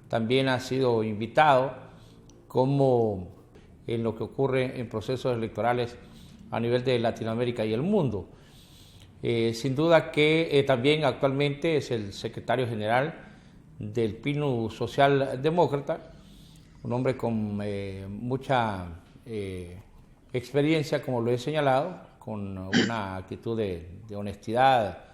también ha sido invitado, como en lo que ocurre en procesos electorales a nivel de Latinoamérica y el mundo. Sin duda que también actualmente es el secretario general del PNUD Socialdemócrata, un hombre con mucha experiencia, como lo he señalado, con una actitud de honestidad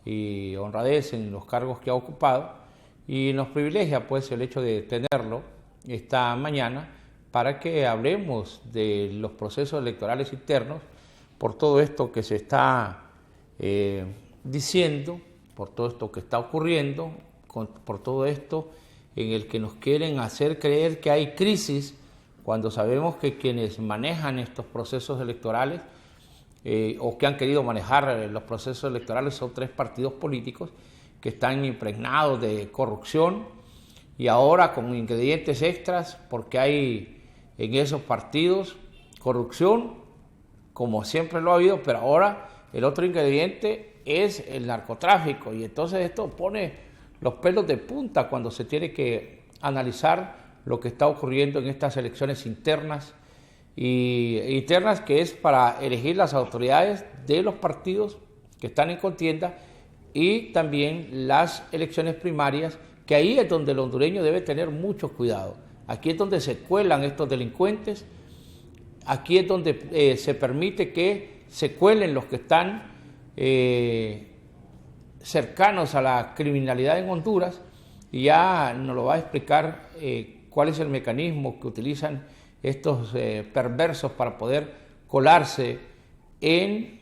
y honradez en los cargos que ha ocupado, y nos privilegia pues el hecho de tenerlo esta mañana para que hablemos de los procesos electorales internos, por todo esto que se está diciendo, por todo esto que está ocurriendo, por todo esto en el que nos quieren hacer creer que hay crisis, cuando sabemos que quienes manejan estos procesos electorales o que han querido manejar los procesos electorales son 3 partidos políticos que están impregnados de corrupción y ahora con ingredientes extras, porque hay en esos partidos corrupción, como siempre lo ha habido, pero ahora el otro ingrediente es el narcotráfico, y entonces esto pone los pelos de punta cuando se tiene que analizar lo que está ocurriendo en estas elecciones internas, que es para elegir las autoridades de los partidos que están en contienda, y también las elecciones primarias, que ahí es donde el hondureño debe tener mucho cuidado. Aquí es donde se cuelan estos delincuentes, aquí es donde se permite que se cuelen los que están cercanos a la criminalidad en Honduras, y ya nos lo va a explicar cuál es el mecanismo que utilizan estos perversos para poder colarse en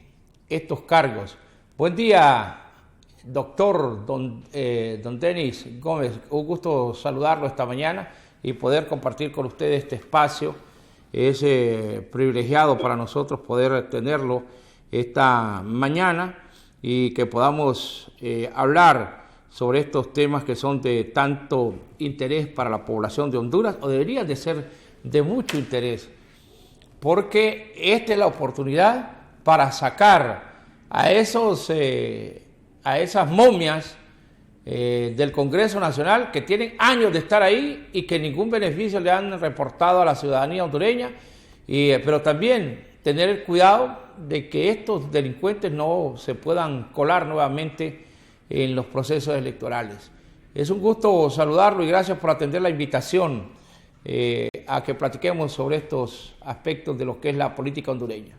estos cargos. Buen día, doctor don Denis Gómez, un gusto saludarlo esta mañana y poder compartir con ustedes este espacio. Es privilegiado para nosotros poder tenerlo esta mañana y que podamos hablar sobre estos temas que son de tanto interés para la población de Honduras, o deberían de ser de mucho interés, porque esta es la oportunidad para sacar a esas momias del Congreso Nacional que tienen años de estar ahí y que ningún beneficio le han reportado a la ciudadanía hondureña, pero también tener cuidado de que estos delincuentes no se puedan colar nuevamente en los procesos electorales. Es un gusto saludarlo y gracias por atender la invitación a que platiquemos sobre estos aspectos de lo que es la política hondureña.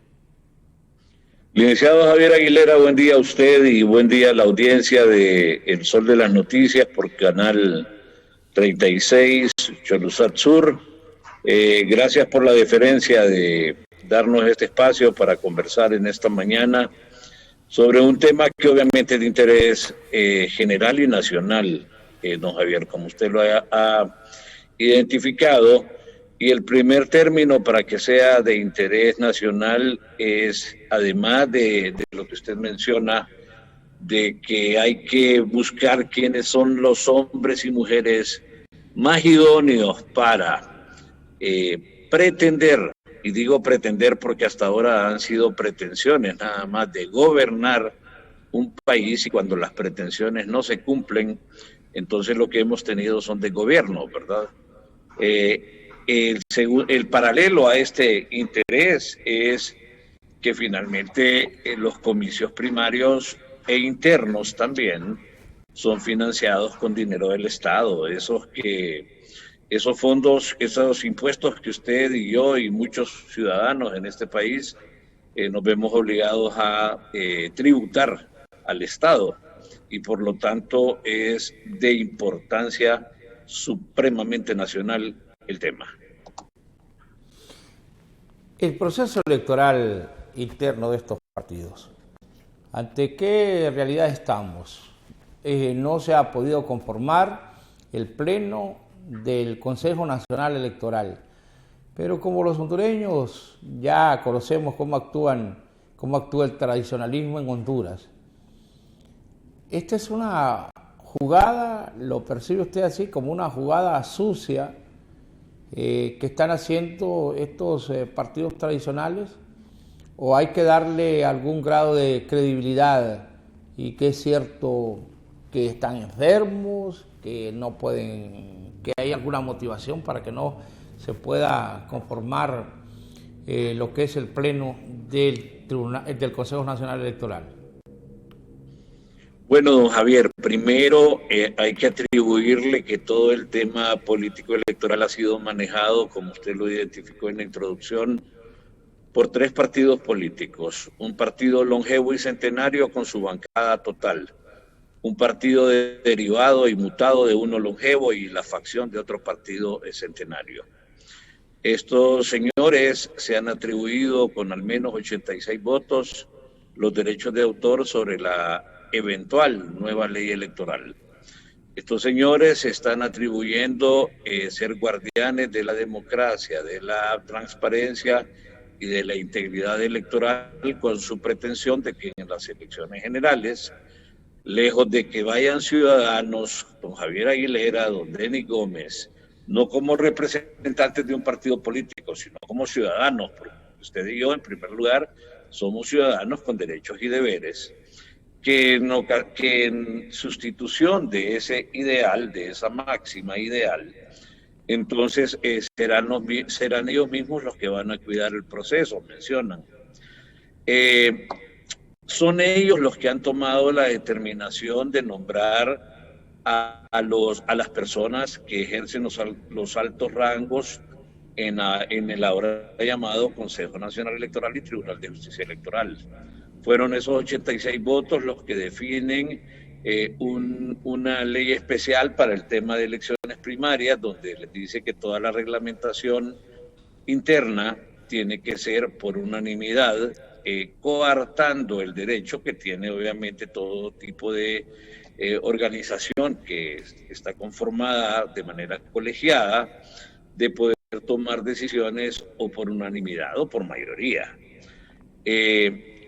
Licenciado Javier Aguilera, buen día a usted y buen día a la audiencia de El Sol de las Noticias por Canal 36, Cholusat Sur. Gracias por la deferencia de darnos este espacio para conversar en esta mañana sobre un tema que obviamente es de interés general y nacional, don Javier, como usted lo ha identificado. Y el primer término para que sea de interés nacional es, además de lo que usted menciona, de que hay que buscar quiénes son los hombres y mujeres más idóneos para pretender, y digo pretender porque hasta ahora han sido pretensiones nada más de gobernar un país, y cuando las pretensiones no se cumplen, entonces lo que hemos tenido son de gobierno, ¿verdad? El paralelo a este interés es que finalmente los comicios primarios e internos también son financiados con dinero del Estado. Esos fondos, esos impuestos que usted y yo y muchos ciudadanos en este país nos vemos obligados a tributar al Estado, y por lo tanto es de importancia supremamente nacional el tema. El proceso electoral interno de estos partidos, ¿ante qué realidad estamos? No se ha podido conformar el pleno del Consejo Nacional Electoral, pero como los hondureños ya conocemos cómo actúa el tradicionalismo en Honduras, esta es una jugada, ¿lo percibe usted así, como una jugada sucia que están haciendo estos partidos tradicionales? ¿O hay que darle algún grado de credibilidad y que es cierto que están enfermos, que no pueden que hay alguna motivación para que no se pueda conformar lo que es el pleno del Consejo Nacional Electoral? Bueno, don Javier, primero hay que atribuirle que todo el tema político electoral ha sido manejado, como usted lo identificó en la introducción, por 3 partidos políticos. Un partido longevo y centenario con su bancada total, un partido derivado y mutado de uno longevo y la facción de otro partido centenario. Estos señores se han atribuido con al menos 86 votos los derechos de autor sobre la eventual nueva ley electoral. Estos señores se están atribuyendo ser guardianes de la democracia, de la transparencia y de la integridad electoral, con su pretensión de que en las elecciones generales, lejos de que vayan ciudadanos, don Javier Aguilera, don Denis Gómez, no como representantes de un partido político, sino como ciudadanos, porque usted y yo, en primer lugar, somos ciudadanos con derechos y deberes, que en sustitución de ese ideal, de esa máxima ideal, entonces serán ellos mismos los que van a cuidar el proceso, mencionan. Son ellos los que han tomado la determinación de nombrar a las personas que ejercen los altos rangos en el ahora llamado Consejo Nacional Electoral y Tribunal de Justicia Electoral. Fueron esos 86 votos los que definen una ley especial para el tema de elecciones primarias, donde les dice que toda la reglamentación interna tiene que ser por unanimidad, coartando el derecho que tiene obviamente todo tipo de organización que está conformada de manera colegiada, de poder tomar decisiones o por unanimidad o por mayoría.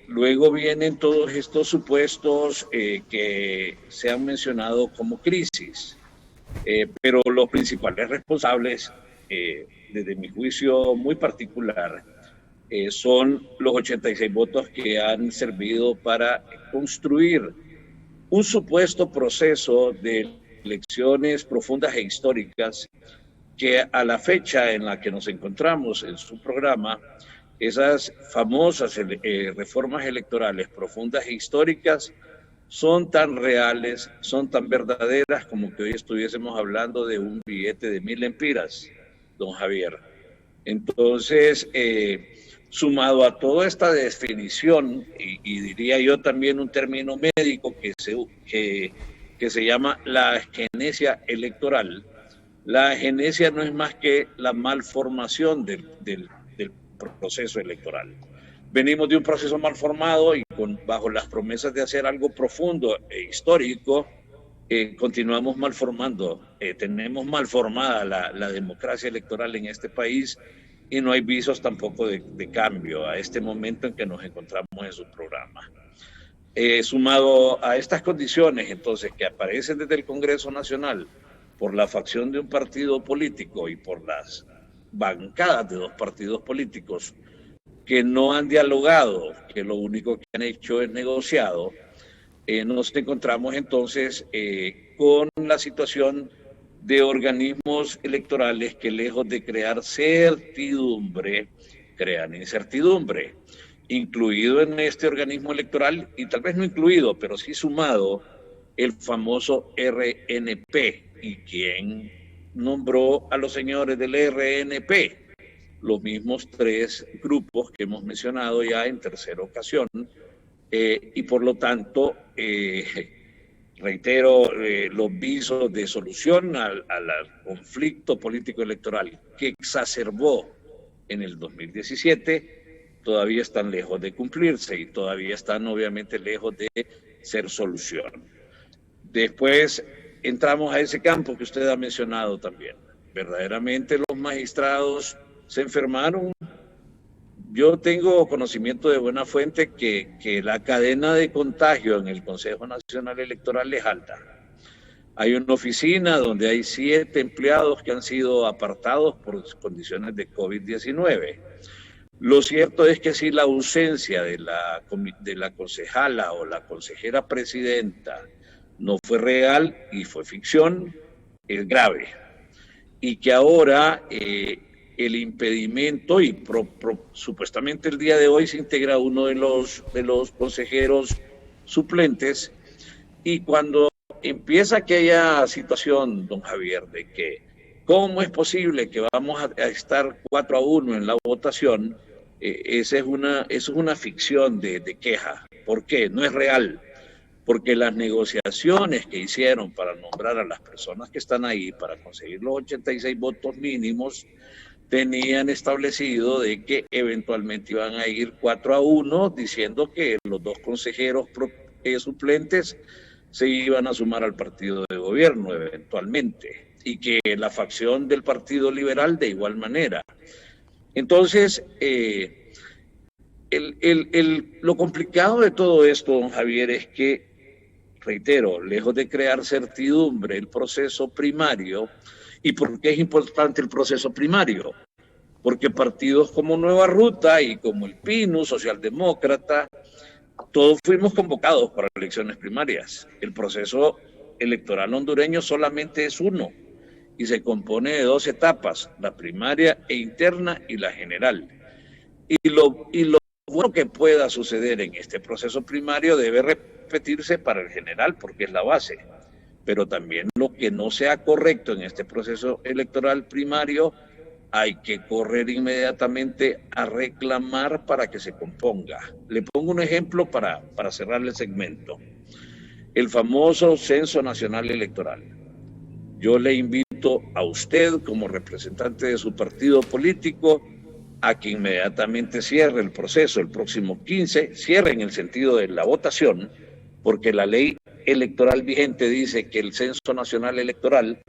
Luego vienen todos estos supuestos que se han mencionado como crisis, pero los principales responsables, desde mi juicio muy particular, son los 86 votos que han servido para construir un supuesto proceso de elecciones profundas e históricas que a la fecha en la que nos encontramos en su programa, esas famosas reformas electorales profundas e históricas son tan reales, son tan verdaderas como que hoy estuviésemos hablando de un billete de 1000 lempiras, don Javier. Entonces, sumado a toda esta definición, y diría yo también un término médico que se llama la agenesia electoral. La agenesia no es más que la malformación del proceso electoral. Venimos de un proceso mal formado y bajo las promesas de hacer algo profundo e histórico, continuamos malformando. Tenemos mal formada la democracia electoral en este país y no hay visos tampoco de cambio a este momento en que nos encontramos en su programa. Sumado a estas condiciones, entonces, que aparecen desde el Congreso Nacional por la facción de un partido político y por las bancadas de 2 partidos políticos que no han dialogado, que lo único que han hecho es negociado, nos encontramos entonces con la situación de organismos electorales que, lejos de crear certidumbre, crean incertidumbre. Incluido en este organismo electoral, y tal vez no incluido, pero sí sumado, el famoso RNP. ¿Y quién nombró a los señores del RNP? Los mismos 3 grupos que hemos mencionado ya en tercera ocasión, y por lo tanto, reitero, los visos de solución al conflicto político electoral que exacerbó en el 2017 todavía están lejos de cumplirse y todavía están obviamente lejos de ser solución. Después entramos a ese campo que usted ha mencionado también. Verdaderamente los magistrados se enfermaron. Yo tengo conocimiento de buena fuente que la cadena de contagio en el Consejo Nacional Electoral es alta. Hay una oficina donde hay 7 empleados que han sido apartados por condiciones de COVID-19. Lo cierto es que si la ausencia de la concejala o la consejera presidenta no fue real y fue ficción, es grave. y que ahora el impedimento y supuestamente el día de hoy se integra uno de los consejeros suplentes, y cuando empieza aquella situación, don Javier, de que cómo es posible que vamos a estar 4-1 en la votación, esa es una ficción de queja. ¿Por qué? No es real. Porque las negociaciones que hicieron para nombrar a las personas que están ahí, para conseguir los 86 votos mínimos, tenían establecido de que eventualmente iban a ir 4-1, diciendo que los dos consejeros suplentes se iban a sumar al partido de gobierno eventualmente, y que la facción del Partido Liberal de igual manera. Entonces, lo complicado de todo esto, don Javier, es que, reitero, lejos de crear certidumbre el proceso primario. ¿Y por qué es importante el proceso primario? Porque partidos como Nueva Ruta y como el PINU, Socialdemócrata, todos fuimos convocados para elecciones primarias. El proceso electoral hondureño solamente es uno y se compone de 2 etapas, la primaria e interna y la general. Y lo bueno que pueda suceder en este proceso primario debe repetirse para el general, porque es la base. Pero también lo que no sea correcto en este proceso electoral primario, hay que correr inmediatamente a reclamar para que se componga. Le pongo un ejemplo para cerrar el segmento. El famoso Censo Nacional Electoral. Yo le invito a usted, como representante de su partido político, a que inmediatamente cierre el proceso el próximo 15, cierre en el sentido de la votación, porque la ley electoral vigente dice que el Censo Nacional Electoral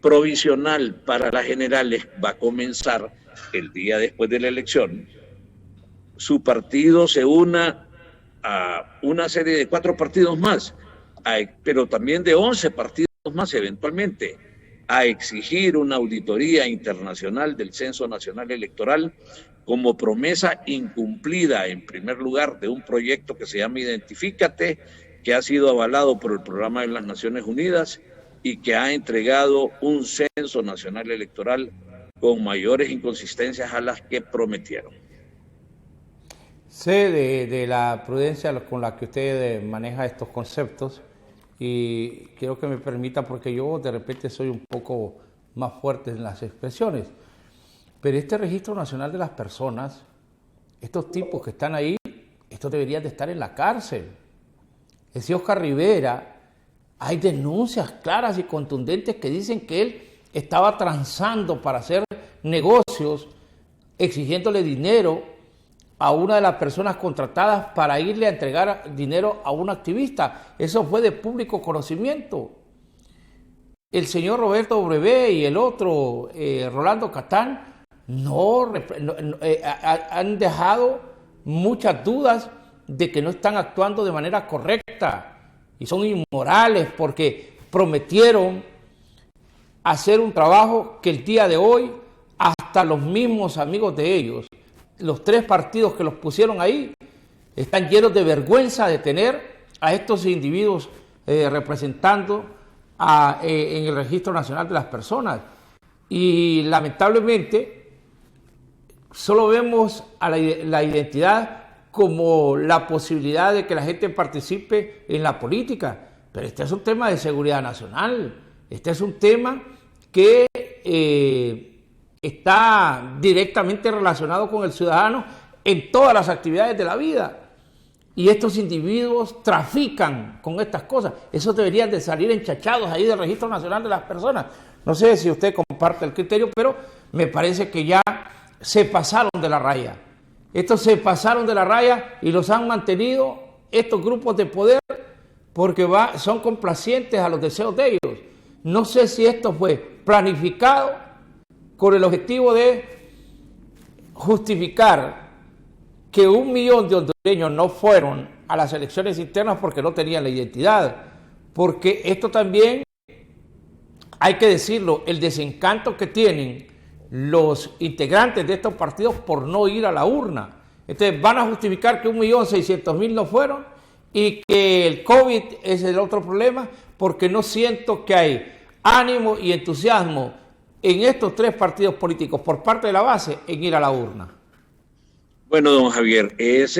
provisional para las generales va a comenzar el día después de la elección. Su partido se una a una serie de 4 partidos más, pero también de 11 partidos más eventualmente, a exigir una auditoría internacional del Censo Nacional Electoral como promesa incumplida, en primer lugar, de un proyecto que se llama Identifícate, que ha sido avalado por el Programa de las Naciones Unidas y que ha entregado un Censo Nacional Electoral con mayores inconsistencias a las que prometieron. Sé de la prudencia con la que usted maneja estos conceptos, y quiero que me permita, porque yo de repente soy un poco más fuerte en las expresiones, pero este Registro Nacional de las Personas, estos tipos que están ahí, estos deberían de estar en la cárcel. Ese Oscar Rivera, hay denuncias claras y contundentes que dicen que él estaba transando para hacer negocios, exigiéndole dinero a una de las personas contratadas para irle a entregar dinero a un activista. Eso fue de público conocimiento. El señor Roberto Brevé y el otro, Rolando Catán, han dejado muchas dudas de que no están actuando de manera correcta y son inmorales porque prometieron hacer un trabajo que el día de hoy hasta los mismos amigos de ellos, los 3 partidos que los pusieron ahí, están llenos de vergüenza de tener a estos individuos representando en el Registro Nacional de las Personas. Y lamentablemente solo vemos a la identidad como la posibilidad de que la gente participe en la política, pero este es un tema de seguridad nacional, este es un tema que está directamente relacionado con el ciudadano en todas las actividades de la vida. Y estos individuos trafican con estas cosas. Esos deberían de salir enchachados ahí del Registro Nacional de las Personas. No sé si usted comparte el criterio, pero me parece que ya se pasaron de la raya. Estos se pasaron de la raya y los han mantenido estos grupos de poder porque son complacientes a los deseos de ellos. No sé si esto fue planificado con el objetivo de justificar que 1 millón de hondureños no fueron a las elecciones internas porque no tenían la identidad. Porque esto también, hay que decirlo, el desencanto que tienen los integrantes de estos partidos por no ir a la urna. Entonces van a justificar que 1.600.000 no fueron y que el COVID es el otro problema, porque no siento que hay ánimo y entusiasmo en estos tres partidos políticos por parte de la base en ir a la urna? Bueno, don Javier, es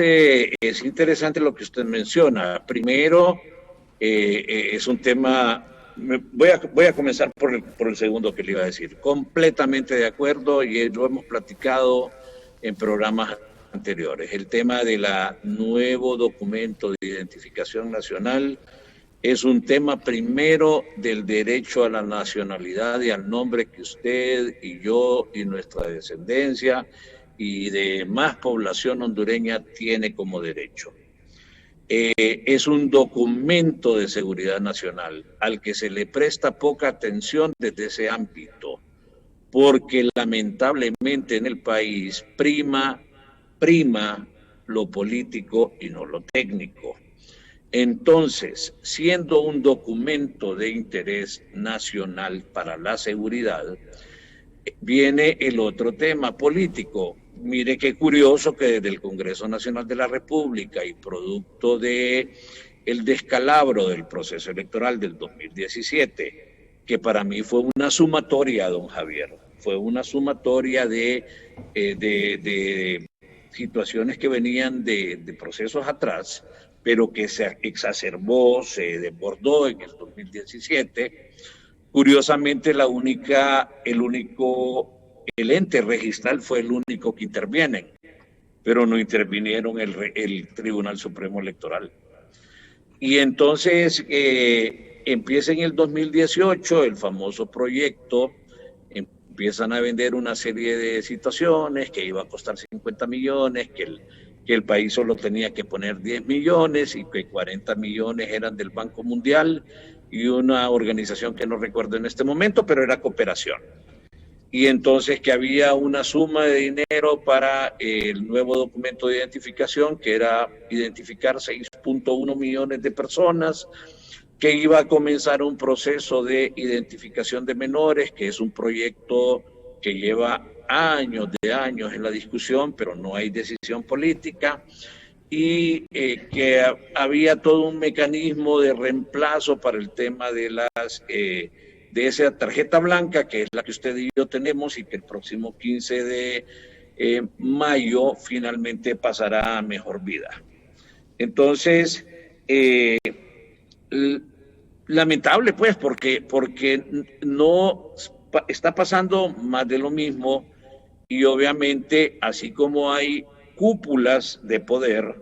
interesante lo que usted menciona. Primero, es un tema, voy a comenzar por el segundo que le iba a decir. Completamente de acuerdo, y lo hemos platicado en programas anteriores. El tema del nuevo documento de identificación nacional es un tema primero del derecho a la nacionalidad y al nombre que usted y yo y nuestra descendencia y de más población hondureña tiene como derecho. Es un documento de seguridad nacional al que se le presta poca atención desde ese ámbito, porque lamentablemente en el país prima lo político y no lo técnico. Entonces, siendo un documento de interés nacional para la seguridad, viene el otro tema político. Mire qué curioso que desde el Congreso Nacional de la República y producto de el descalabro del proceso electoral del 2017, que para mí fue una sumatoria, don Javier, fue una sumatoria de situaciones que venían de procesos atrás, pero que se exacerbó, se desbordó en el 2017. Curiosamente, el ente registral fue el único que intervienen, pero no intervinieron el Tribunal Supremo Electoral. Y entonces empieza en el 2018 el famoso proyecto, empiezan a vender una serie de situaciones, que iba a costar 50 millones, que el país solo tenía que poner 10 millones y que 40 millones eran del Banco Mundial y una organización que no recuerdo en este momento, pero era cooperación. Y entonces que había una suma de dinero para el nuevo documento de identificación, que era identificar 6.1 millones de personas, que iba a comenzar un proceso de identificación de menores, que es un proyecto que lleva años en la discusión, pero no hay decisión política, y que había todo un mecanismo de reemplazo para el tema de de esa tarjeta blanca, que es la que usted y yo tenemos y que el próximo 15 de mayo finalmente pasará a mejor vida. Entonces, lamentable pues, porque no está pasando más de lo mismo, y obviamente así como hay cúpulas de poder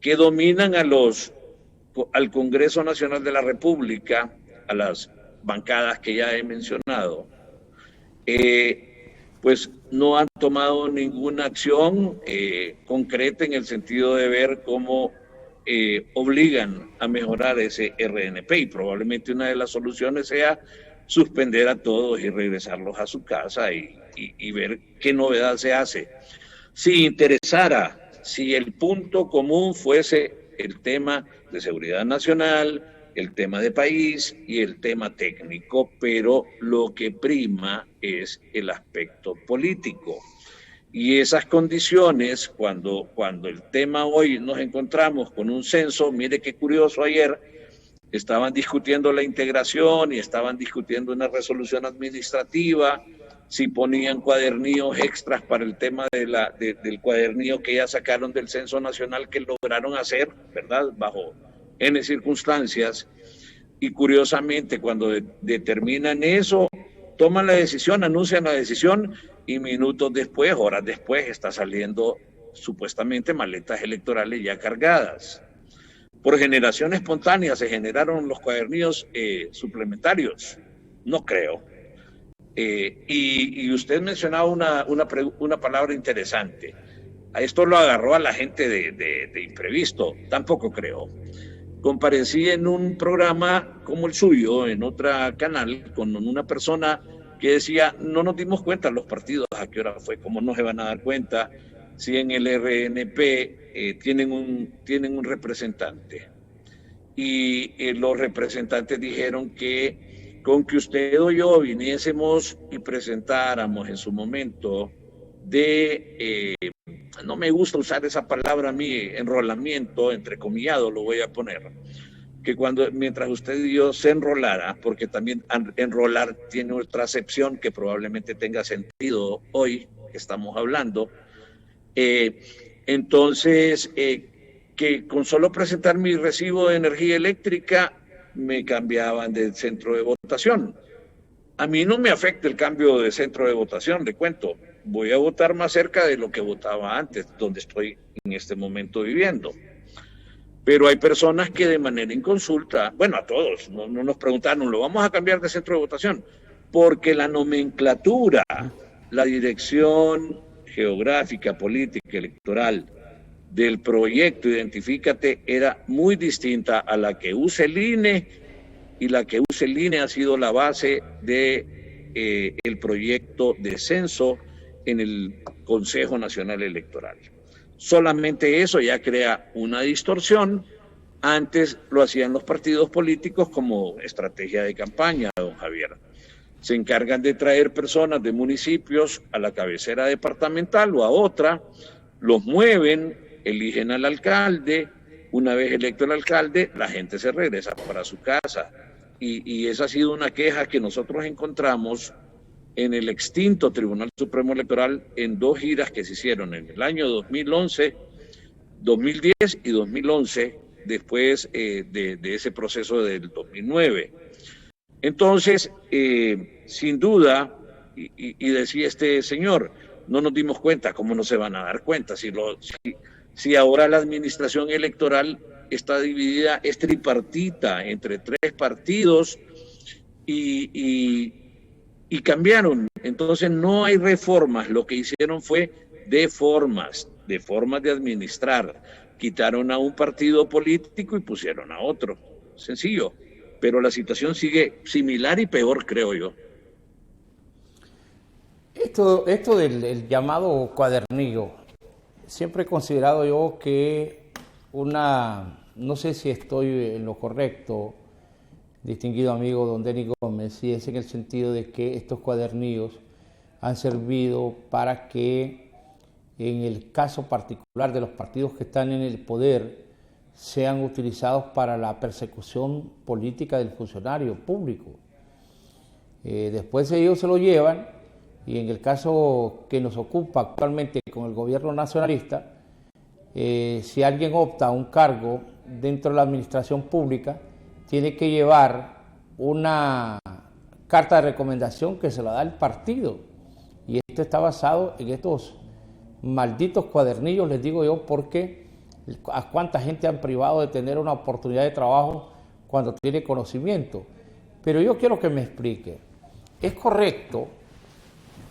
que dominan al Congreso Nacional de la República, a las bancadas que ya he mencionado, pues no han tomado ninguna acción concreta en el sentido de ver cómo obligan a mejorar ese RNP, y probablemente una de las soluciones sea suspender a todos y regresarlos a su casa y ver qué novedad se hace. Si interesara, si el punto común fuese el tema de seguridad nacional, el tema de país y el tema técnico, pero lo que prima es el aspecto político. Y esas condiciones, cuando el tema hoy nos encontramos con un censo, mire qué curioso, ayer estaban discutiendo la integración y estaban discutiendo una resolución administrativa, si ponían cuadernillos extras para el tema del cuadernillo que ya sacaron del Censo Nacional, que lograron hacer, ¿verdad?, bajo N circunstancias, y curiosamente cuando determinan eso, toman la decisión, anuncian la decisión, y minutos después, horas después, está saliendo supuestamente maletas electorales ya cargadas. Por generación espontánea se generaron los cuadernillos suplementarios, no creo. Y usted mencionaba una palabra interesante. A esto lo agarró a la gente de imprevisto, tampoco creo. Comparecí en un programa como el suyo, en otro canal, con una persona que decía, no nos dimos cuenta los partidos a qué hora fue, cómo no se van a dar cuenta si en el RNP tienen un representante. Y los representantes dijeron que con que usted o yo viniésemos y presentáramos en su momento no me gusta usar esa palabra a mí, enrolamiento, entrecomillado lo voy a poner, que mientras usted y yo se enrolara, porque también enrolar tiene otra acepción que probablemente tenga sentido hoy que estamos hablando, entonces que con solo presentar mi recibo de energía eléctrica me cambiaban de centro de votación. A mí no me afecta el cambio de centro de votación, le cuento. Voy a votar más cerca de lo que votaba antes, donde estoy en este momento viviendo. Pero hay personas que de manera inconsulta, bueno, a todos, no nos preguntaron, ¿lo vamos a cambiar de centro de votación? Porque la nomenclatura, la dirección geográfica, política, electoral del proyecto Identifícate era muy distinta a la que usa el INE, y la que usa el INE ha sido la base de el proyecto de censo en el Consejo Nacional Electoral. Solamente eso ya crea una distorsión. Antes lo hacían los partidos políticos como estrategia de campaña, don Javier. Se encargan de traer personas de municipios a la cabecera departamental o a otra, los mueven, eligen al alcalde. Una vez electo el alcalde, la gente se regresa para su casa. Y esa ha sido una queja que nosotros encontramos en el extinto Tribunal Supremo Electoral en 2 giras que se hicieron en el año 2011, 2010 y 2011, después de ese proceso del 2009. Entonces, sin duda, y decía este señor, no nos dimos cuenta. ¿Cómo no se van a dar cuenta? Si ahora la administración electoral está dividida, es tripartita entre 3 partidos y cambiaron. Entonces no hay reformas, lo que hicieron fue de formas de administrar. Quitaron a un partido político y pusieron a otro. Sencillo, pero la situación sigue similar y peor, creo yo. Esto del llamado cuadernillo, siempre he considerado yo que no sé si estoy en lo correcto, distinguido amigo don Denis Gómez, si es en el sentido de que estos cuadernillos han servido para que, en el caso particular de los partidos que están en el poder, sean utilizados para la persecución política del funcionario público. Después ellos se lo llevan, y en el caso que nos ocupa actualmente con el gobierno nacionalista, si alguien opta a un cargo dentro de la administración pública, tiene que llevar una carta de recomendación que se la da el partido. Y esto está basado en estos malditos cuadernillos, les digo yo, porque a cuánta gente han privado de tener una oportunidad de trabajo cuando tiene conocimiento. Pero yo quiero que me explique, ¿es correcto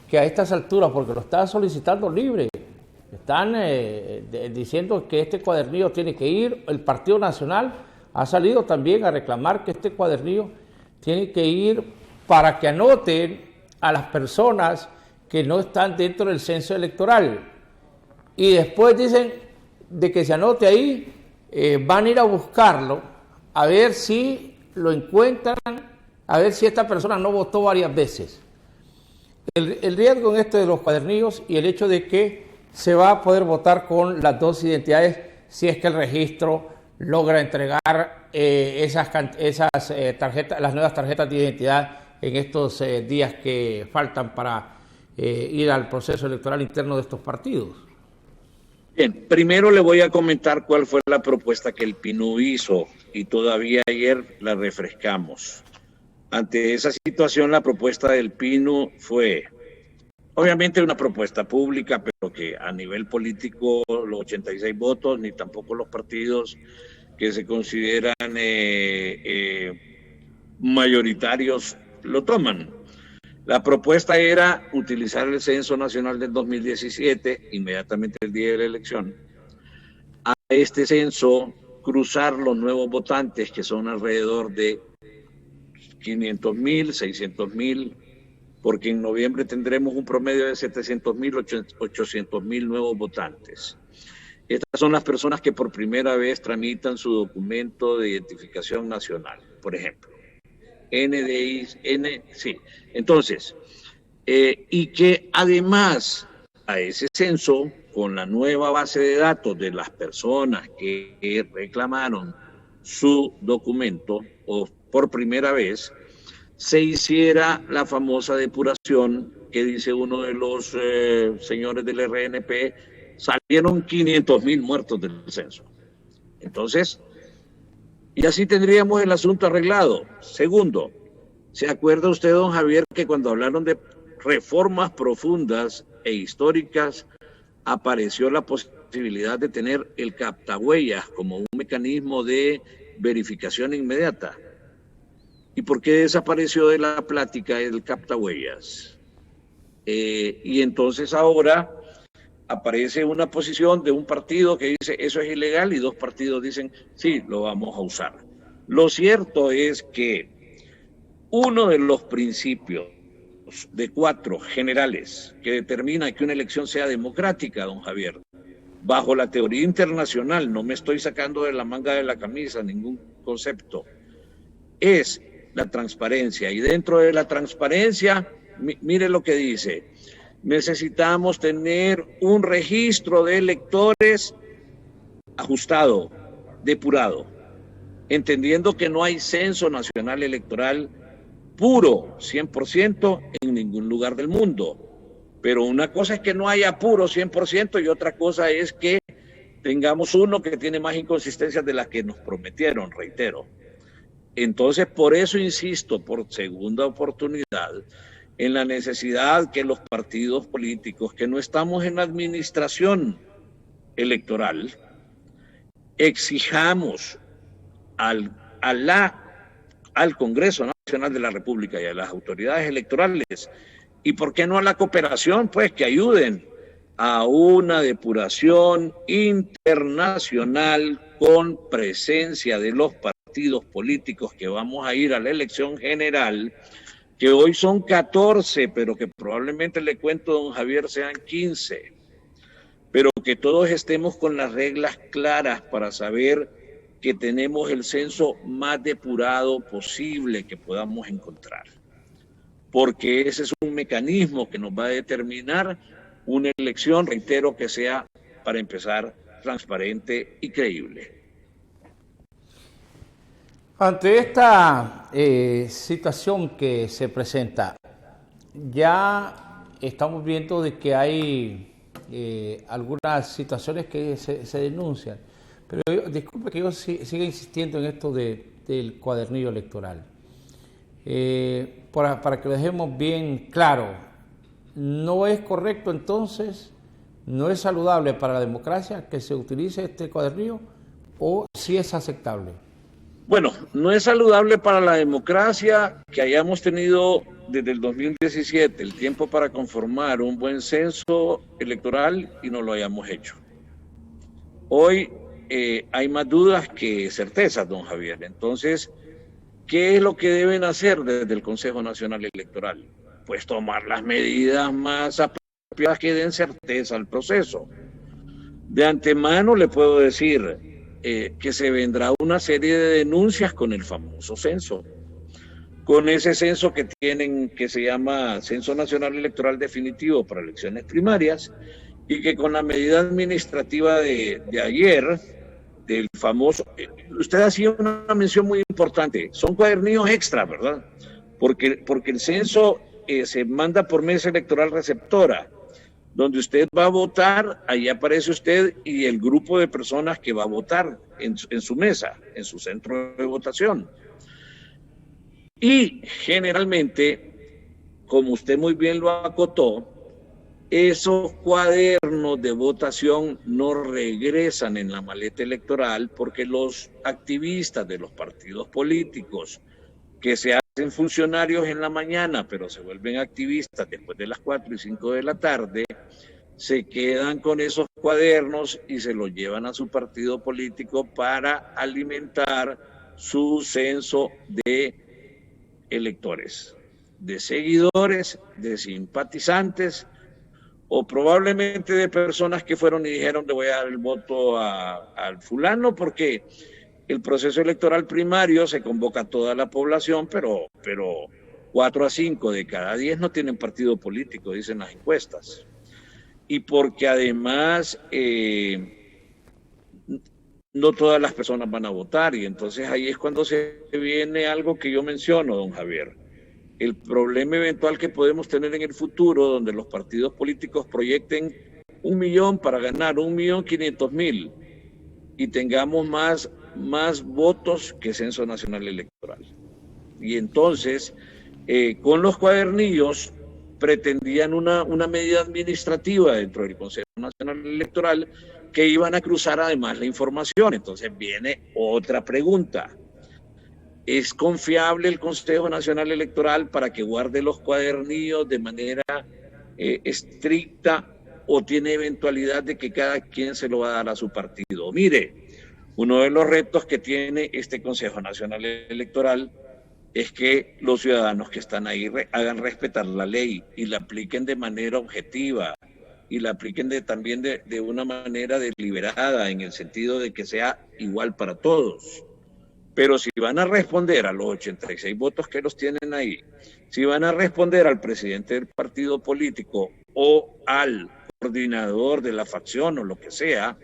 que a estas alturas, porque lo están solicitando libre, están diciendo que este cuadernillo tiene que ir, el Partido Nacional ha salido también a reclamar que este cuadernillo tiene que ir para que anoten a las personas que no están dentro del censo electoral? Y después dicen de que se anote ahí, van a ir a buscarlo, a ver si lo encuentran, a ver si esta persona no votó varias veces. El riesgo en esto de los cuadernillos y el hecho de que se va a poder votar con las 2 identidades si es que el registro logra entregar esas tarjetas, las nuevas tarjetas de identidad en estos días que faltan para ir al proceso electoral interno de estos partidos. Bien, primero le voy a comentar cuál fue la propuesta que el PNUD hizo, y todavía ayer la refrescamos. Ante esa situación, la propuesta del PNUD fue, obviamente, una propuesta pública, pero que a nivel político los 86 votos, ni tampoco los partidos que se consideran mayoritarios lo toman. La propuesta era utilizar el Censo Nacional del 2017, inmediatamente el día de la elección, a este censo cruzar los nuevos votantes, que son alrededor de 500,000, 600,000, porque en noviembre tendremos un promedio de 700,000, 800,000 nuevos votantes. Estas son las personas que por primera vez tramitan su documento de identificación nacional, por ejemplo. NDI, sí. Entonces, y que además a ese censo, con la nueva base de datos de las personas que reclamaron su documento, o por primera vez, se hiciera la famosa depuración que dice uno de los señores del RNP, salieron 500.000 muertos del censo. Entonces, y así tendríamos el asunto arreglado. Segundo, ¿se acuerda usted, don Javier, que cuando hablaron de reformas profundas e históricas, apareció la posibilidad de tener el captahuellas como un mecanismo de verificación inmediata? ¿Y por qué desapareció de la plática el captahuellas? Y entonces ahora aparece una posición de un partido que dice eso es ilegal y dos partidos dicen sí, lo vamos a usar. Lo cierto es que uno de los principios de 4 generales que determina que una elección sea democrática, don Javier, bajo la teoría internacional, no me estoy sacando de la manga de la camisa ningún concepto, es la transparencia. Y dentro de la transparencia, mire lo que dice: necesitamos tener un registro de electores ajustado, depurado, entendiendo que no hay censo nacional electoral puro, 100% en ningún lugar del mundo. Pero una cosa es que no haya puro 100% y otra cosa es que tengamos uno que tiene más inconsistencias de las que nos prometieron, reitero. Entonces, por eso insisto, por segunda oportunidad, en la necesidad que los partidos políticos que no estamos en la administración electoral exijamos al Congreso Nacional de la República y a las autoridades electorales, y por qué no a la cooperación, pues que ayuden a una depuración internacional con presencia de los partidos políticos que vamos a ir a la elección general, que hoy son 14, pero que probablemente, le cuento, don Javier, sean 15, pero que todos estemos con las reglas claras para saber que tenemos el censo más depurado posible que podamos encontrar, porque ese es un mecanismo que nos va a determinar una elección, reitero, que sea, para empezar, transparente y creíble. Ante esta situación que se presenta, ya estamos viendo de que hay algunas situaciones que se denuncian, pero disculpe que yo siga insistiendo en esto del cuadernillo electoral. Para que lo dejemos bien claro, no es correcto entonces, no es saludable para la democracia que se utilice este cuadernillo, o sí es aceptable. Bueno, no es saludable para la democracia que hayamos tenido desde el 2017 el tiempo para conformar un buen censo electoral y no lo hayamos hecho. Hoy hay más dudas que certezas, don Javier. Entonces, ¿qué es lo que deben hacer desde el Consejo Nacional Electoral? Pues tomar las medidas más apropiadas que den certeza al proceso. De antemano le puedo decir que se vendrá una serie de denuncias con el famoso censo, con ese censo que tienen, que se llama Censo Nacional Electoral Definitivo para elecciones primarias, y que con la medida administrativa de ayer, del famoso, usted hacía una mención muy importante, son cuadernillos extra, ¿verdad? Porque el censo se manda por mesa electoral receptora, donde usted va a votar, ahí aparece usted y el grupo de personas que va a votar en su mesa, en su centro de votación. Y generalmente, como usted muy bien lo acotó, esos cuadernos de votación no regresan en la maleta electoral porque los activistas de los partidos políticos que se hacen funcionarios en la mañana, pero se vuelven activistas después de las 4 y 5 de la tarde, se quedan con esos cuadernos y se los llevan a su partido político para alimentar su censo de electores, de seguidores, de simpatizantes, o probablemente de personas que fueron y dijeron le voy a dar el voto al fulano, porque el proceso electoral primario se convoca a toda la población, pero 4 a 5 de cada 10 no tienen partido político, dicen las encuestas. Y porque además no todas las personas van a votar, y entonces ahí es cuando se viene algo que yo menciono, don Javier. El problema eventual que podemos tener en el futuro, donde los partidos políticos proyecten 1 millón para ganar 1.500.000 y tengamos más votos que Censo Nacional Electoral. Y entonces, con los cuadernillos, pretendían una medida administrativa dentro del Consejo Nacional Electoral que iban a cruzar además la información. Entonces viene otra pregunta. ¿Es confiable el Consejo Nacional Electoral para que guarde los cuadernillos de manera estricta, o tiene eventualidad de que cada quien se lo va a dar a su partido? Mire, uno de los retos que tiene este Consejo Nacional Electoral es que los ciudadanos que están ahí hagan respetar la ley y la apliquen de manera objetiva, y la apliquen también de una manera deliberada, en el sentido de que sea igual para todos. Pero si van a responder a los 86 votos que los tienen ahí, si van a responder al presidente del partido político o al coordinador de la facción o lo que sea,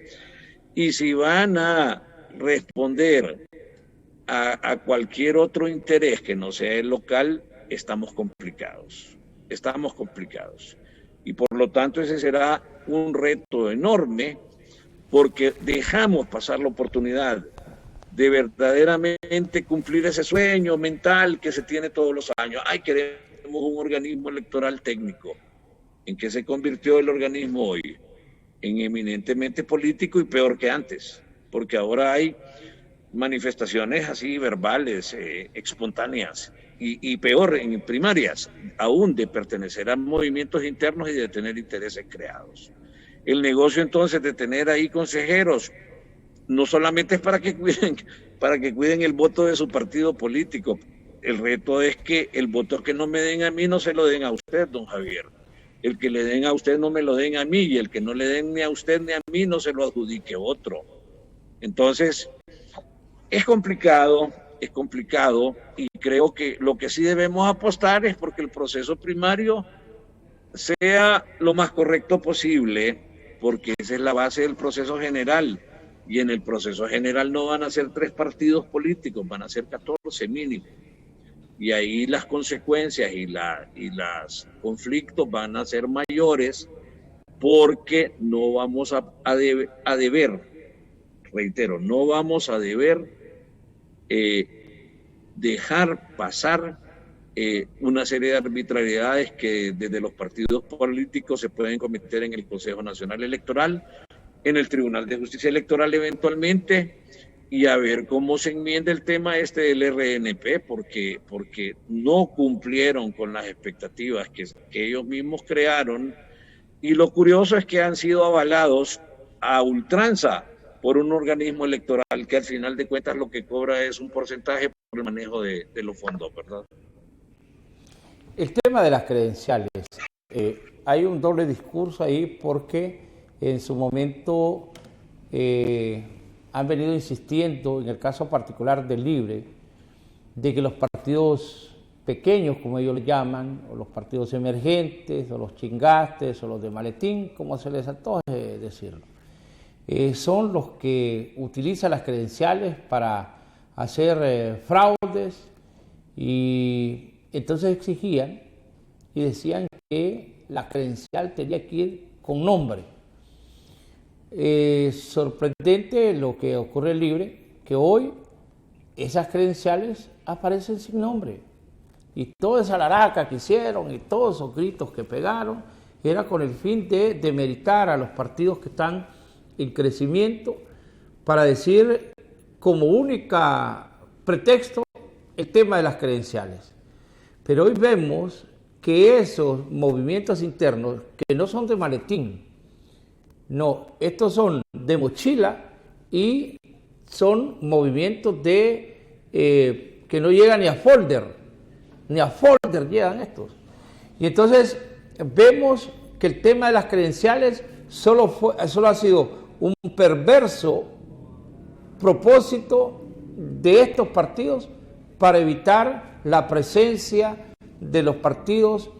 y si van a responder a cualquier otro interés que no sea el local, estamos complicados. Y por lo tanto ese será un reto enorme, porque dejamos pasar la oportunidad de verdaderamente cumplir ese sueño mental que se tiene todos los años. Ay, queremos un organismo electoral técnico. ¿En qué se convirtió el organismo hoy? En eminentemente político, y peor que antes, porque ahora hay manifestaciones así verbales, espontáneas, y peor, en primarias, aún de pertenecer a movimientos internos y de tener intereses creados. El negocio entonces de tener ahí consejeros no solamente es para que cuiden el voto de su partido político. El reto es que el voto que no me den a mí no se lo den a usted, don Javier. El que le den a usted no me lo den a mí, y el que no le den ni a usted ni a mí no se lo adjudique otro. Entonces, es complicado, y creo que lo que sí debemos apostar es porque el proceso primario sea lo más correcto posible, porque esa es la base del proceso general. Y en el proceso general no van a ser 3 partidos políticos, van a ser 14 mínimo. Y ahí las consecuencias y los conflictos van a ser mayores, porque no vamos a deber, reitero, no vamos a deber dejar pasar una serie de arbitrariedades que desde los partidos políticos se pueden cometer en el Consejo Nacional Electoral, en el Tribunal de Justicia Electoral eventualmente, y a ver cómo se enmienda el tema del RNP, porque no cumplieron con las expectativas que ellos mismos crearon, y lo curioso es que han sido avalados a ultranza por un organismo electoral que al final de cuentas lo que cobra es un porcentaje por el manejo de los fondos, ¿verdad? El tema de las credenciales, hay un doble discurso ahí, porque en su momento han venido insistiendo, en el caso particular del Libre, de que los partidos pequeños, como ellos le llaman, o los partidos emergentes, o los chingastes, o los de maletín, como se les antoje decirlo, son los que utilizan las credenciales para hacer fraudes, y entonces exigían y decían que la credencial tenía que ir con nombre. Sorprendente lo que ocurre en Libre, que hoy esas credenciales aparecen sin nombre, y toda esa laraca que hicieron y todos esos gritos que pegaron era con el fin de demeritar a los partidos que están en crecimiento, para decir como única pretexto el tema de las credenciales. Pero hoy vemos que esos movimientos internos, que no son de maletín, no, estos son de mochila, y son movimientos que no llegan ni a folder llegan estos. Y entonces vemos que el tema de las credenciales solo ha sido un perverso propósito de estos partidos para evitar la presencia de los partidos,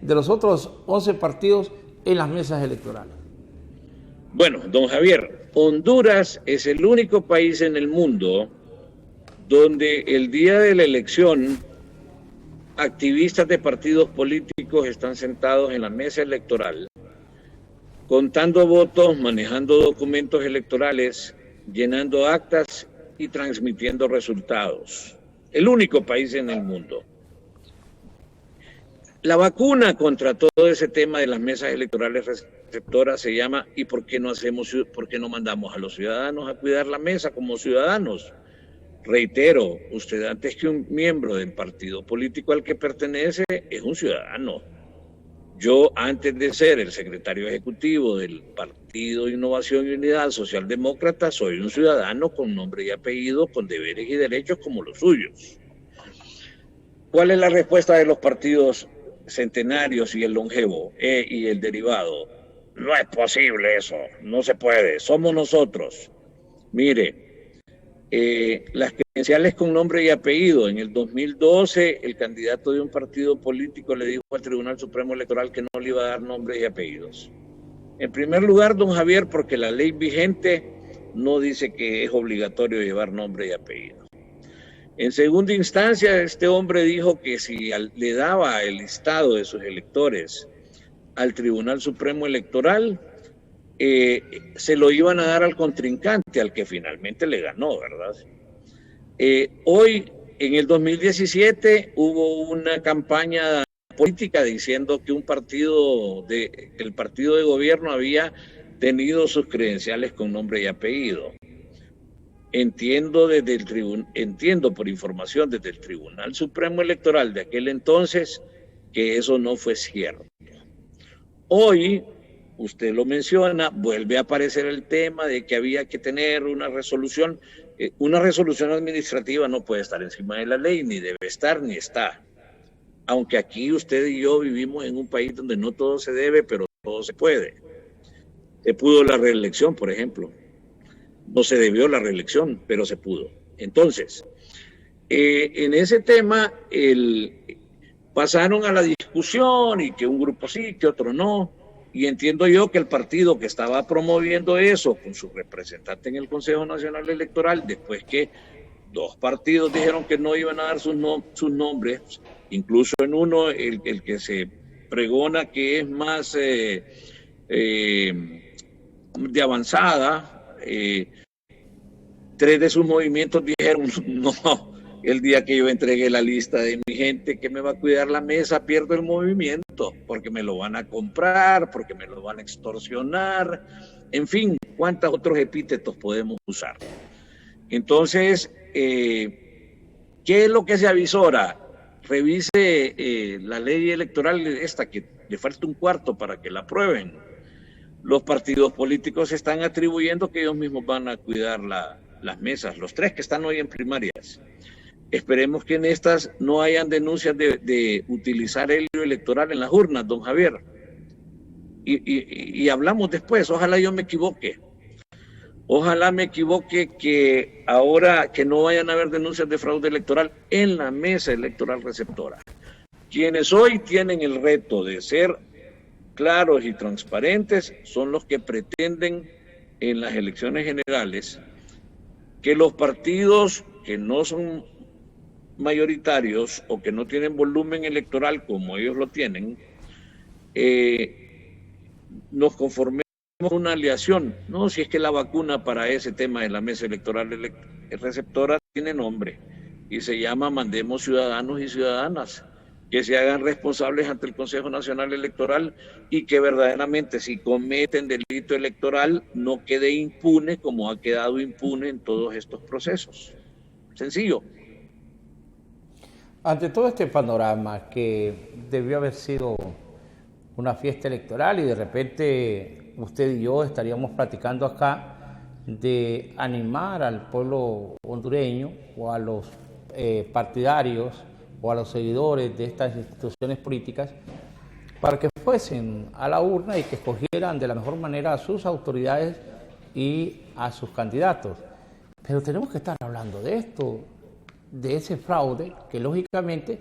de los otros 11 partidos en las mesas electorales. Bueno, don Javier, Honduras es el único país en el mundo donde el día de la elección activistas de partidos políticos están sentados en la mesa electoral, contando votos, manejando documentos electorales, llenando actas y transmitiendo resultados. El único país en el mundo. La vacuna contra todo ese tema de las mesas electorales receptoras se llama ¿y por qué no mandamos a los ciudadanos a cuidar la mesa como ciudadanos? Reitero, usted antes que un miembro del partido político al que pertenece es un ciudadano. Yo antes de ser el secretario ejecutivo del Partido Innovación y Unidad Socialdemócrata soy un ciudadano con nombre y apellido, con deberes y derechos como los suyos. ¿Cuál es la respuesta de los partidos centenarios y el longevo y el derivado? No es posible eso, no se puede, somos nosotros. Mire, las credenciales con nombre y apellido. En el 2012, el candidato de un partido político le dijo al Tribunal Supremo Electoral que no le iba a dar nombres y apellidos. En primer lugar, don Javier, porque la ley vigente no dice que es obligatorio llevar nombre y apellido. En segunda instancia, este hombre dijo que si le daba el listado de sus electores al Tribunal Supremo Electoral, se lo iban a dar al contrincante, al que finalmente le ganó, ¿verdad? Hoy, en el 2017, hubo una campaña política diciendo que el partido de gobierno había tenido sus credenciales con nombre y apellido. Entiendo por información desde el Tribunal Supremo Electoral de aquel entonces que eso no fue cierto. Hoy, usted lo menciona, vuelve a aparecer el tema de que había que tener una resolución. Una resolución administrativa no puede estar encima de la ley, ni debe estar, ni está. Aunque aquí usted y yo vivimos en un país donde no todo se debe, pero todo se puede. Se pudo la reelección, por ejemplo. No se debió la reelección, pero se pudo. Entonces, en ese tema, pasaron a la discusión y que un grupo sí, que otro no. Y entiendo yo que el partido que estaba promoviendo eso con su representante en el Consejo Nacional Electoral, después que dos partidos dijeron que no iban a dar sus nombres, incluso en uno, el que se pregona que es más de avanzada, tres de sus movimientos dijeron, no, el día que yo entregué la lista de mi gente que me va a cuidar la mesa, pierdo el movimiento, porque me lo van a comprar, porque me lo van a extorsionar, en fin, cuántos otros epítetos podemos usar. Entonces, ¿qué es lo que se avisora? Revise la ley electoral esta, que le falta un cuarto para que la aprueben. Los partidos políticos están atribuyendo que ellos mismos van a cuidar las mesas, los tres que están hoy en primarias. Esperemos que en estas no hayan denuncias de utilizar helio electoral en las urnas, don Javier. Y hablamos después, ojalá yo me equivoque. Ojalá me equivoque, que ahora que no vayan a haber denuncias de fraude electoral en la mesa electoral receptora. Quienes hoy tienen el reto de ser claros y transparentes son los que pretenden en las elecciones generales que los partidos que no son mayoritarios o que no tienen volumen electoral como ellos lo tienen, nos conformemos con una aliación. No, si es que la vacuna para ese tema de la mesa electoral receptora tiene nombre y se llama Mandemos Ciudadanos y Ciudadanas, que se hagan responsables ante el Consejo Nacional Electoral y que verdaderamente, si cometen delito electoral, no quede impune como ha quedado impune en todos estos procesos. Sencillo. Ante todo este panorama que debió haber sido una fiesta electoral y de repente usted y yo estaríamos platicando acá de animar al pueblo hondureño o a los partidarios o a los seguidores de estas instituciones políticas para que fuesen a la urna y que escogieran de la mejor manera a sus autoridades y a sus candidatos. Pero tenemos que estar hablando de esto, de ese fraude, que lógicamente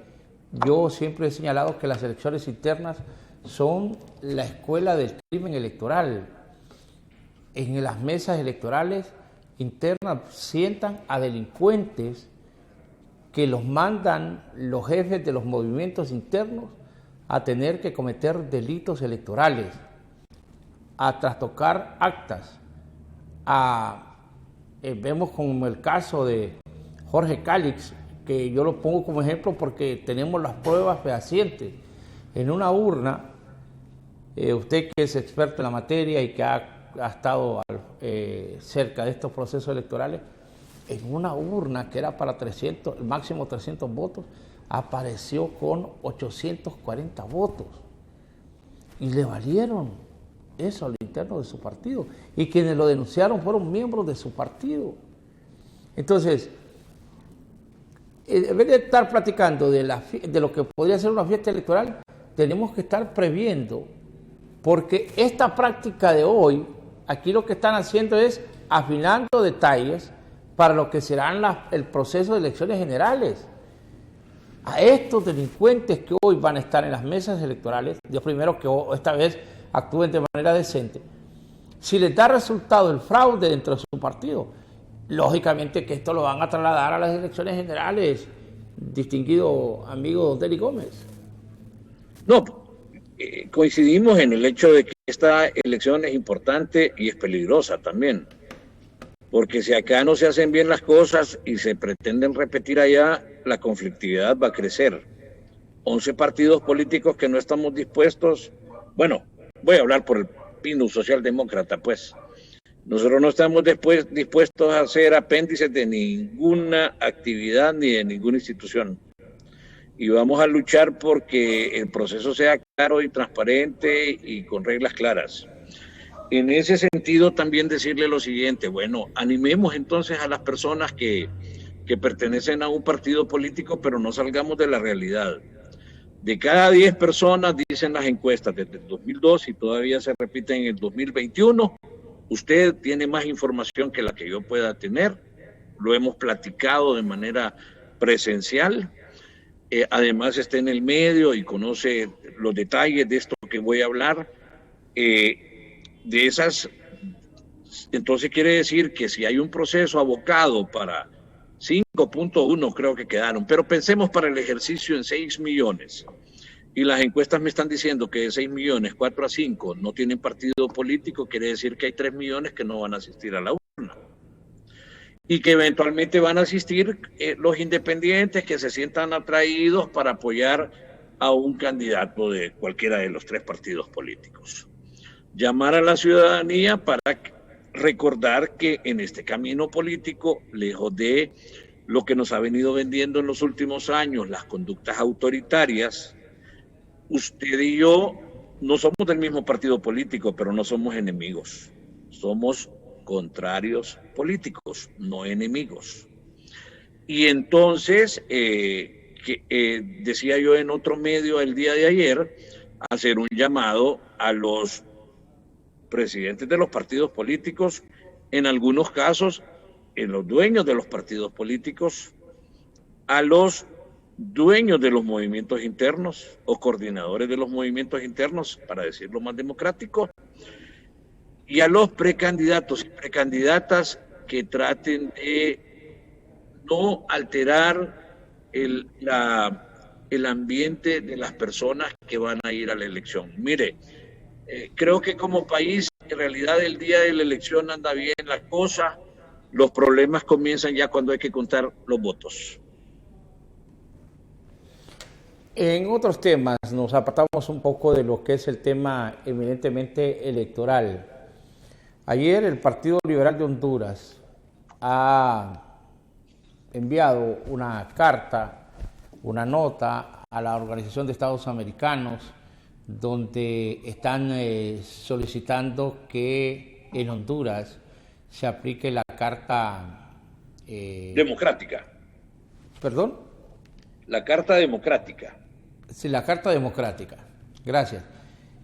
yo siempre he señalado que las elecciones internas son la escuela del crimen electoral. en las mesas electorales internas sientan a delincuentes que los mandan los jefes de los movimientos internos a tener que cometer delitos electorales, a trastocar actas, vemos como el caso de Jorge Calix, que yo lo pongo como ejemplo porque tenemos las pruebas fehacientes. En una urna, usted que es experto en la materia y que ha estado cerca de estos procesos electorales, en una urna que era para 300, el máximo 300 votos, apareció con 840 votos. Y le valieron eso al interno de su partido. Y quienes lo denunciaron fueron miembros de su partido. Entonces, en vez de estar platicando de lo que podría ser una fiesta electoral, tenemos que estar previendo, porque esta práctica de hoy, aquí lo que están haciendo es afinando detalles para lo que serán el proceso de elecciones generales. A estos delincuentes que hoy van a estar en las mesas electorales, Dios primero que esta vez actúen de manera decente, si les da resultado el fraude dentro de su partido, lógicamente que esto lo van a trasladar a las elecciones generales, distinguido amigo Deli Gómez. No, coincidimos en el hecho de que esta elección es importante y es peligrosa también, porque si acá no se hacen bien las cosas y se pretenden repetir allá, la conflictividad va a crecer. 11 partidos políticos que no estamos dispuestos, bueno, voy a hablar por el Pino Socialdemócrata, pues. Nosotros no estamos dispuestos a ser apéndices de ninguna actividad ni de ninguna institución. Y vamos a luchar porque el proceso sea claro y transparente y con reglas claras. En ese sentido, también decirle lo siguiente, bueno, animemos entonces a las personas que pertenecen a un partido político, pero no salgamos de la realidad. De cada 10 personas, dicen las encuestas desde el 2002 y todavía se repite en el 2021, usted tiene más información que la que yo pueda tener, lo hemos platicado de manera presencial, además está en el medio y conoce los detalles de esto que voy a hablar, de esas, entonces quiere decir que si hay un proceso abocado para 5.1 creo que quedaron, pero pensemos para el ejercicio en 6 millones. Y las encuestas me están diciendo que de 6 millones, 4 a 5 no tienen partido político, quiere decir que hay 3 millones que no van a asistir a la urna. Y que eventualmente van a asistir los independientes que se sientan atraídos para apoyar a un candidato de cualquiera de los 3 partidos políticos. Llamar a la ciudadanía para recordar que en este camino político, lejos de lo que nos ha venido vendiendo en los últimos años, las conductas autoritarias, usted y yo no somos del mismo partido político, pero no somos enemigos. Somos contrarios políticos, no enemigos. Y entonces, decía yo en otro medio el día de ayer, hacer un llamado a los presidentes de los partidos políticos, en algunos casos, en los dueños de los partidos políticos, a los dueños de los movimientos internos o coordinadores de los movimientos internos, para decirlo más democrático, y a los precandidatos y precandidatas que traten de no alterar el ambiente de las personas que van a ir a la elección. Mire, creo que como país, en realidad el día de la elección anda bien la cosa, los problemas comienzan ya cuando hay que contar los votos. En otros temas nos apartamos un poco de lo que es el tema eminentemente electoral. Ayer el Partido Liberal de Honduras ha enviado una carta, una nota a la Organización de Estados Americanos donde están solicitando que en Honduras se aplique la Carta democrática. ¿Perdón? La Carta Democrática. Sí, la Carta Democrática. Gracias.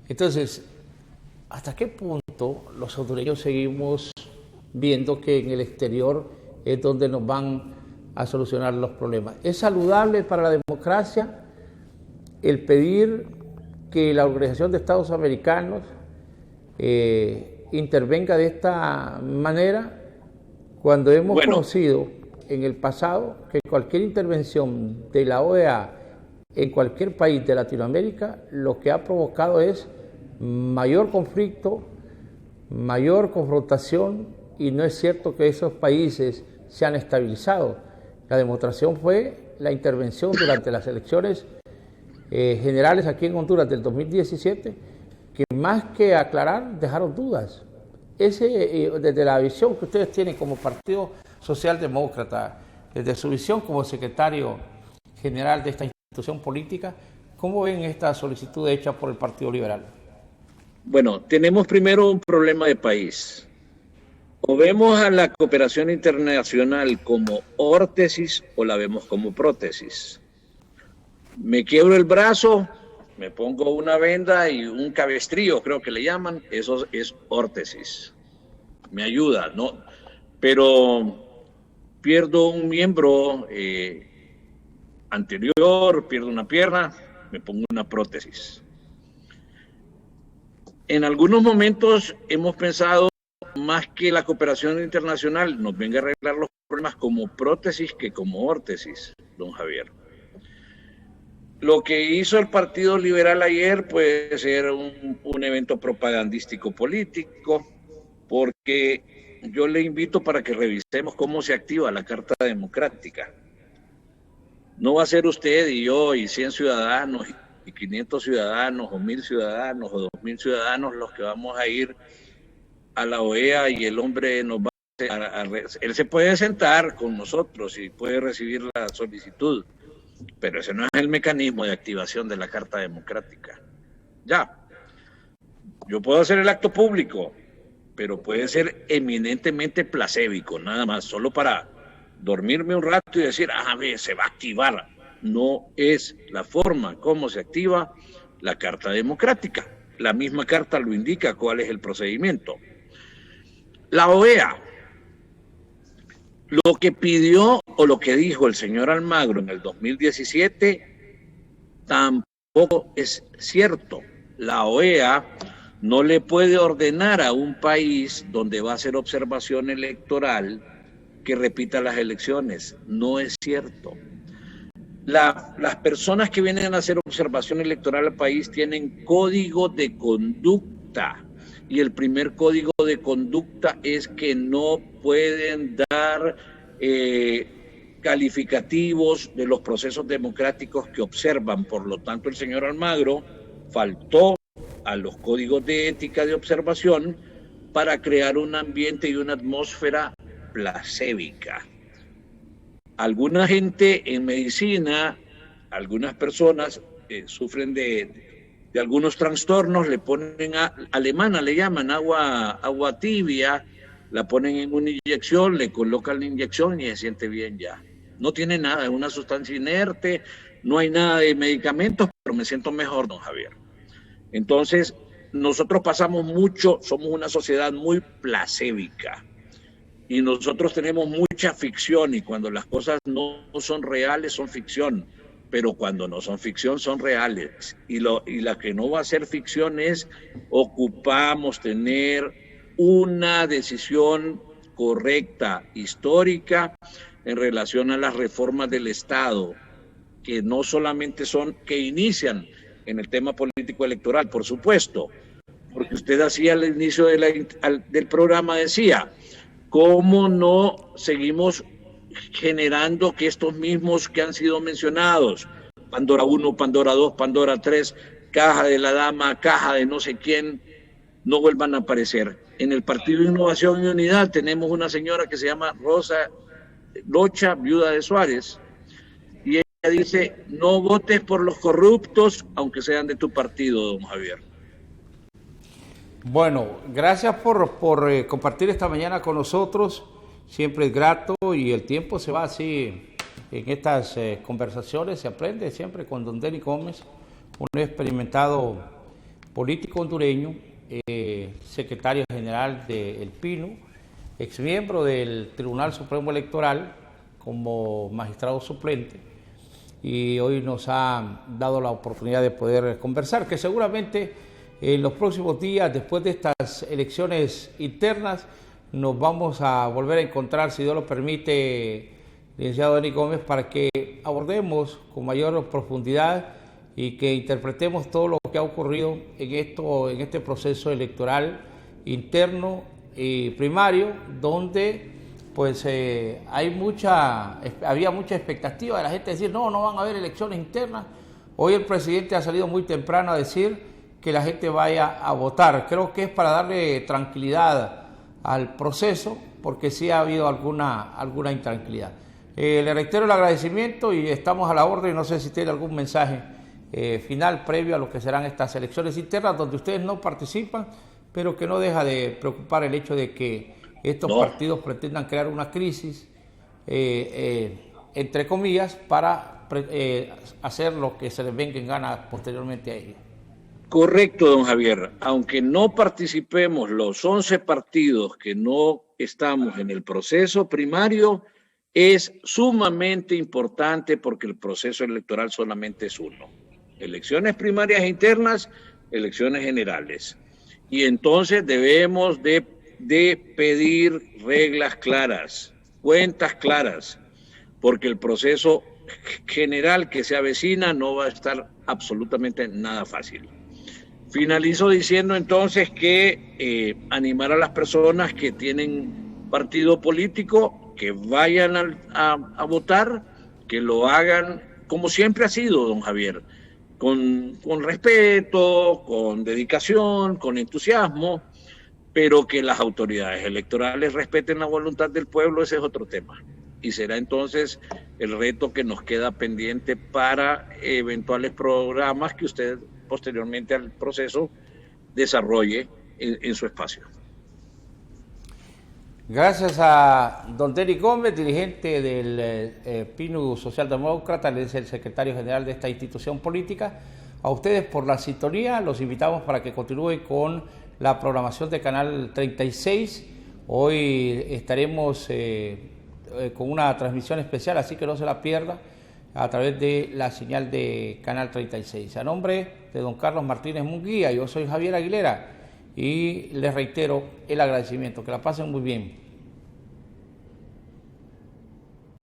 Entonces, ¿hasta qué punto los hondureños seguimos viendo que en el exterior es donde nos van a solucionar los problemas? ¿Es saludable para la democracia el pedir que la Organización de Estados Americanos intervenga de esta manera cuando hemos conocido en el pasado que cualquier intervención de la OEA en cualquier país de Latinoamérica lo que ha provocado es mayor conflicto, mayor confrontación, y no es cierto que esos países se han estabilizado. La demostración fue la intervención durante las elecciones generales aquí en Honduras del 2017, que más que aclarar dejaron dudas. Desde la visión que ustedes tienen como Partido Socialdemócrata, desde su visión como secretario general de esta institución política, ¿cómo ven esta solicitud hecha por el Partido Liberal? Bueno, tenemos primero un problema de país. O vemos a la cooperación internacional como órtesis o la vemos como prótesis. Me quiebro el brazo, me pongo una venda y un cabestrillo, creo que le llaman, eso es órtesis. Me ayuda, ¿no? Pero pierdo un miembro anterior, pierdo una pierna, me pongo una prótesis. En algunos momentos hemos pensado más que la cooperación internacional nos venga a arreglar los problemas como prótesis que como órtesis, don Javier. Lo que hizo el Partido Liberal ayer puede ser un evento propagandístico político, porque yo le invito para que revisemos cómo se activa la Carta Democrática. No va a ser usted y yo y 100 ciudadanos y 500 ciudadanos o 1000 ciudadanos o 2000 ciudadanos los que vamos a ir a la OEA y el hombre nos va él se puede sentar con nosotros y puede recibir la solicitud, pero ese no es el mecanismo de activación de la Carta Democrática. Ya, yo puedo hacer el acto público, pero puede ser eminentemente placébico, nada más, solo para dormirme un rato y decir, se va a activar. No es la forma como se activa la Carta Democrática. La misma carta lo indica cuál es el procedimiento. La OEA, lo que pidió o lo que dijo el señor Almagro en el 2017 tampoco es cierto. La OEA no le puede ordenar a un país donde va a hacer observación electoral que repita las elecciones. No es cierto. Las personas que vienen a hacer observación electoral al país tienen código de conducta. Y el primer código de conducta es que no pueden dar calificativos de los procesos democráticos que observan. Por lo tanto, el señor Almagro faltó a los códigos de ética de observación para crear un ambiente y una atmósfera placébica. Alguna gente en medicina, algunas personas sufren de algunos trastornos, le ponen alemana, le llaman agua tibia, la ponen en una inyección, le colocan la inyección y se siente bien ya. No tiene nada, es una sustancia inerte, no hay nada de medicamentos, pero me siento mejor, don Javier. Entonces, nosotros pasamos mucho, somos una sociedad muy placébica y nosotros tenemos mucha ficción y cuando las cosas no son reales son ficción. Pero cuando no son ficción, son reales. Y la que no va a ser ficción es ocupamos tener una decisión correcta, histórica, en relación a las reformas del Estado, que no solamente son, que inician en el tema político electoral, por supuesto, porque usted hacía al inicio del programa, decía, ¿cómo no seguimos generando que estos mismos que han sido mencionados, Pandora 1, Pandora 2, Pandora 3, caja de la dama, caja de no sé quién, no vuelvan a aparecer? En el Partido de Innovación y Unidad tenemos una señora que se llama Rosa Locha, viuda de Suárez, y ella dice, no votes por los corruptos, aunque sean de tu partido, don Javier. Bueno, gracias por compartir esta mañana con nosotros. Siempre es grato y el tiempo se va así en estas conversaciones. Se aprende siempre con don Denis Gómez, un experimentado político hondureño, secretario general de El Pino, exmiembro del Tribunal Supremo Electoral como magistrado suplente, y hoy nos ha dado la oportunidad de poder conversar, que seguramente en los próximos días, después de estas elecciones internas, nos vamos a volver a encontrar, si Dios lo permite, licenciado Denis Gómez, para que abordemos con mayor profundidad y que interpretemos todo lo que ha ocurrido en este proceso electoral interno y primario, donde pues había mucha expectativa de la gente decir no van a haber elecciones internas. Hoy el presidente ha salido muy temprano a decir que la gente vaya a votar. Creo que es para darle tranquilidad al proceso, porque sí ha habido alguna intranquilidad. Le reitero el agradecimiento y estamos a la orden. No sé si tiene algún mensaje final previo a lo que serán estas elecciones internas, donde ustedes no participan, pero que no deja de preocupar el hecho de que estos partidos pretendan crear una crisis, entre comillas, para hacer lo que se les venga en gana posteriormente a ellos. Correcto, don Javier. Aunque no participemos los 11 partidos que no estamos en el proceso primario, es sumamente importante porque el proceso electoral solamente es uno. Elecciones primarias e internas, elecciones generales. Y entonces debemos de pedir reglas claras, cuentas claras, porque el proceso general que se avecina no va a estar absolutamente nada fácil. Finalizo diciendo entonces que animar a las personas que tienen partido político que vayan a votar, que lo hagan como siempre ha sido, don Javier, con respeto, con dedicación, con entusiasmo, pero que las autoridades electorales respeten la voluntad del pueblo. Ese es otro tema. Y será entonces el reto que nos queda pendiente para eventuales programas que usted posteriormente al proceso desarrolle en su espacio. Gracias a don Denis Gómez, dirigente del PINU Socialdemócrata, él es el secretario general de esta institución política. A ustedes por la sintonía, los invitamos para que continúen con la programación de Canal 36. Hoy estaremos con una transmisión especial, así que no se la pierda, a través de la señal de Canal 36. A nombre de don Carlos Martínez Munguía, yo soy Javier Aguilera y les reitero el agradecimiento. Que la pasen muy bien.